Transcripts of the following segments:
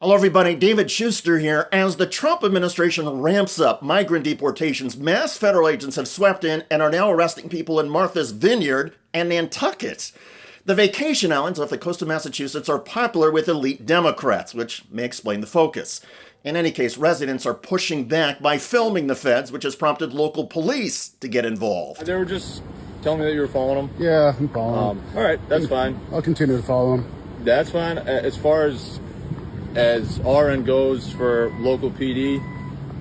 Hello everybody, David Shuster here. As the Trump administration ramps up migrant deportations, mass federal agents have swept in and are now arresting people in Martha's Vineyard and Nantucket. The vacation islands off the coast of Massachusetts are popular with elite Democrats, which may explain the focus. In any case, residents are pushing back by filming the feds, which has prompted local police to get involved. They were just telling me that you were following them. Yeah, I'm following them. All right, that's fine. I'll continue to follow them. That's fine. As far as our end goes for local PD,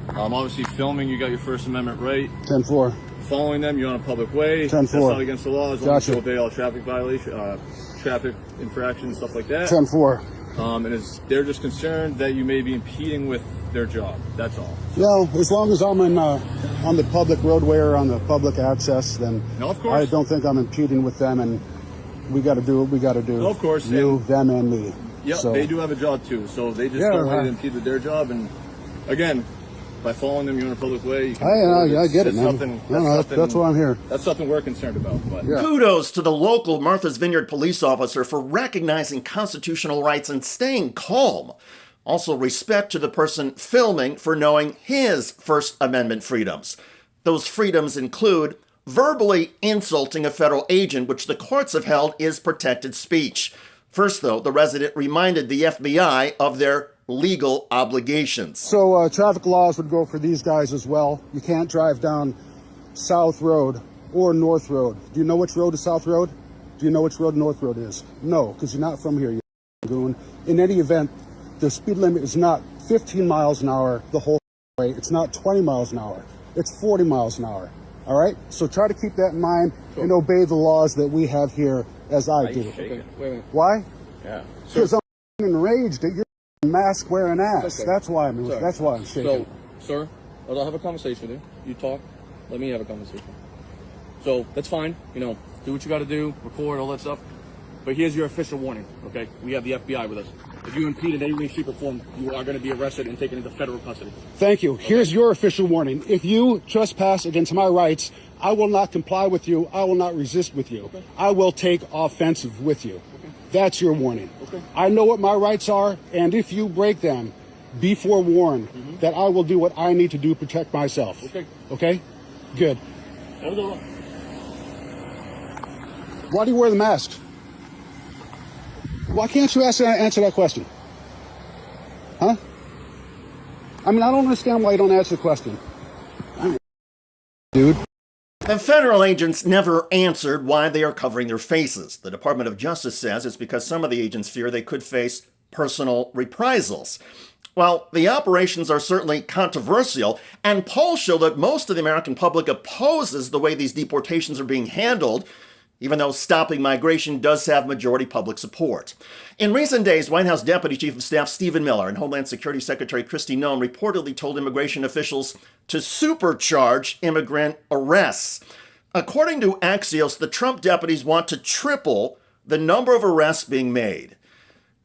obviously filming, you got your First Amendment right. 10-4. Following them, you're on a public way. 10-4. That's not against the law as long as you Gotcha. obey all traffic violations, traffic infractions, stuff like that. 10-4. They're just concerned that you may be impeding with their job. That's all. No, as long as I'm on the public roadway or on the public access, then No, of course. I don't think I'm impeding with them, and we got to do what we got to do. No, of course. You, them, and me. Yep, So, they do have a job too, so they just Yeah, don't want to impede with their job. And again, by following them, you're in a public way. You can I get it, man. That's why I'm here. That's something we're concerned about. But Yeah. Kudos to the local Martha's Vineyard police officer for recognizing constitutional rights and staying calm. Also, respect to the person filming for knowing his First Amendment freedoms. Those freedoms include verbally insulting a federal agent, which the courts have held is protected speech. First, though, the resident reminded the FBI of their legal obligations. So traffic laws would go for these guys as well. You can't drive down South Road or North Road. Do you know which road is South Road? Do you know which road North Road is? No, because you're not from here, you goon. In any event, the speed limit is not 15 miles an hour the whole way. It's not 20 miles an hour. It's 40 miles an hour. All right? So try to keep that in mind and obey the laws that we have here as I do. Okay. Wait. Why? Yeah. Because I'm enraged at your mask wearing ass. Okay. That's why I'm. Sorry. That's why I'm shaking. So, sir, I'll have a conversation with you. You talk. Let me have a conversation. So that's fine. Do what you got to do. Record all that stuff. But here's your official warning. Okay? We have the FBI with us. If you impede in any way, shape, or form, you are going to be arrested and taken into federal custody. Thank you. Here's your official warning. If you trespass against my rights, I will not comply with you. I will not resist with you. Okay. I will take offensive with you. Okay. That's your warning. Okay. I know what my rights are, and if you break them, be forewarned that I will do what I need to do to protect myself. Okay. Okay? Good. Have a good one. Why do you wear the mask? Why can't you answer that question? Huh? I mean, I don't understand why you don't answer the question. Dude. The federal agents never answered why they are covering their faces. The Department of Justice says it's because some of the agents fear they could face personal reprisals. Well, the operations are certainly controversial, and polls show that most of the American public opposes the way these deportations are being handled, even though stopping migration does have majority public support. In recent days, White House Deputy Chief of Staff Stephen Miller and Homeland Security Secretary Kristi Noem reportedly told immigration officials to supercharge immigrant arrests. According to Axios, the Trump deputies want to triple the number of arrests being made.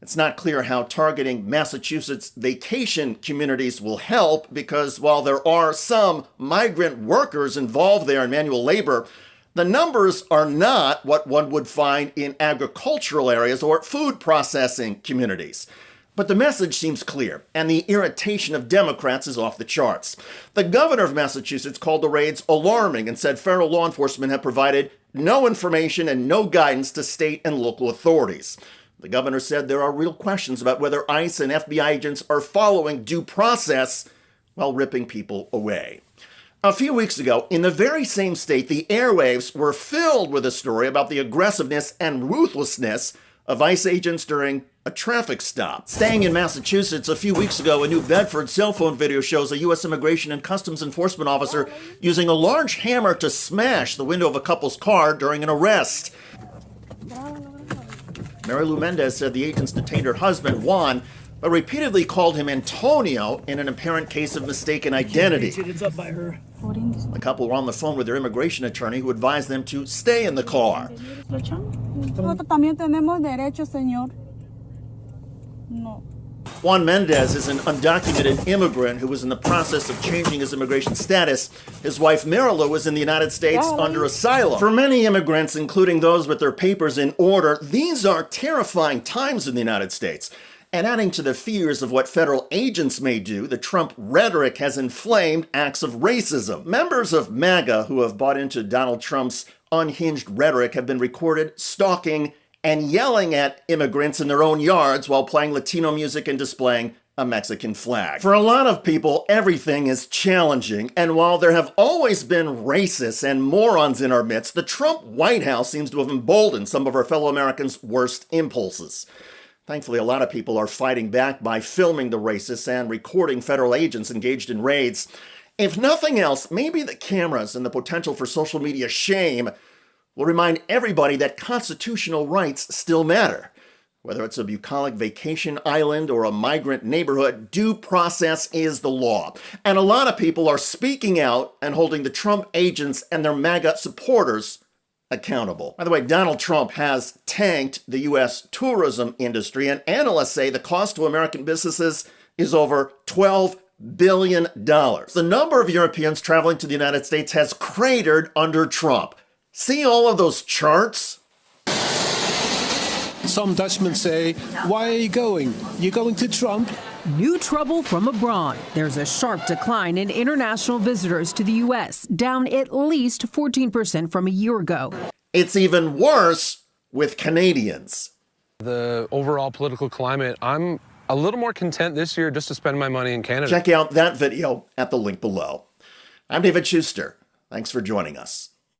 It's not clear how targeting Massachusetts vacation communities will help because while there are some migrant workers involved there in manual labor, the numbers are not what one would find in agricultural areas or food processing communities. But the message seems clear, and the irritation of Democrats is off the charts. The governor of Massachusetts called the raids alarming and said federal law enforcement have provided no information and no guidance to state and local authorities. The governor said there are real questions about whether ICE and FBI agents are following due process while ripping people away. A few weeks ago, in the very same state, the airwaves were filled with a story about the aggressiveness and ruthlessness of ICE agents during a traffic stop. Staying in Massachusetts, a few weeks ago, a New Bedford cell phone video shows a U.S. Immigration and Customs Enforcement officer using a large hammer to smash the window of a couple's car during an arrest. Mary Lou Mendez said the agents detained her husband, Juan, but repeatedly called him Antonio in an apparent case of mistaken identity. It's up by her. The couple were on the phone with their immigration attorney who advised them to stay in the car. Nosotros también tenemos derechos, señor. No. Juan Mendez is an undocumented immigrant who was in the process of changing his immigration status. His wife, Marilu, is in the United States under asylum. For many immigrants, including those with their papers in order, these are terrifying times in the United States. And adding to the fears of what federal agents may do, the Trump rhetoric has inflamed acts of racism. Members of MAGA who have bought into Donald Trump's unhinged rhetoric have been recorded stalking and yelling at immigrants in their own yards while playing Latino music and displaying a Mexican flag. For a lot of people, everything is challenging, and while there have always been racists and morons in our midst, the Trump White House seems to have emboldened some of our fellow Americans' worst impulses. Thankfully, a lot of people are fighting back by filming the racists and recording federal agents engaged in raids. If nothing else, maybe the cameras and the potential for social media shame will remind everybody that constitutional rights still matter. Whether it's a bucolic vacation island or a migrant neighborhood, due process is the law. And a lot of people are speaking out and holding the Trump agents and their MAGA supporters accountable. By the way, Donald Trump has tanked the U.S. tourism industry, and analysts say the cost to American businesses is over $12 billion. The number of Europeans traveling to the United States has cratered under Trump. See all of those charts? Some Dutchmen say, why are you going? You're going to Trump? New trouble from abroad. There's a sharp decline in international visitors to the U.S., down at least 14% from a year ago. It's even worse with Canadians. The overall political climate, I'm a little more content this year just to spend my money in Canada. Check out that video at the link below. I'm David Shuster. Thanks for joining us.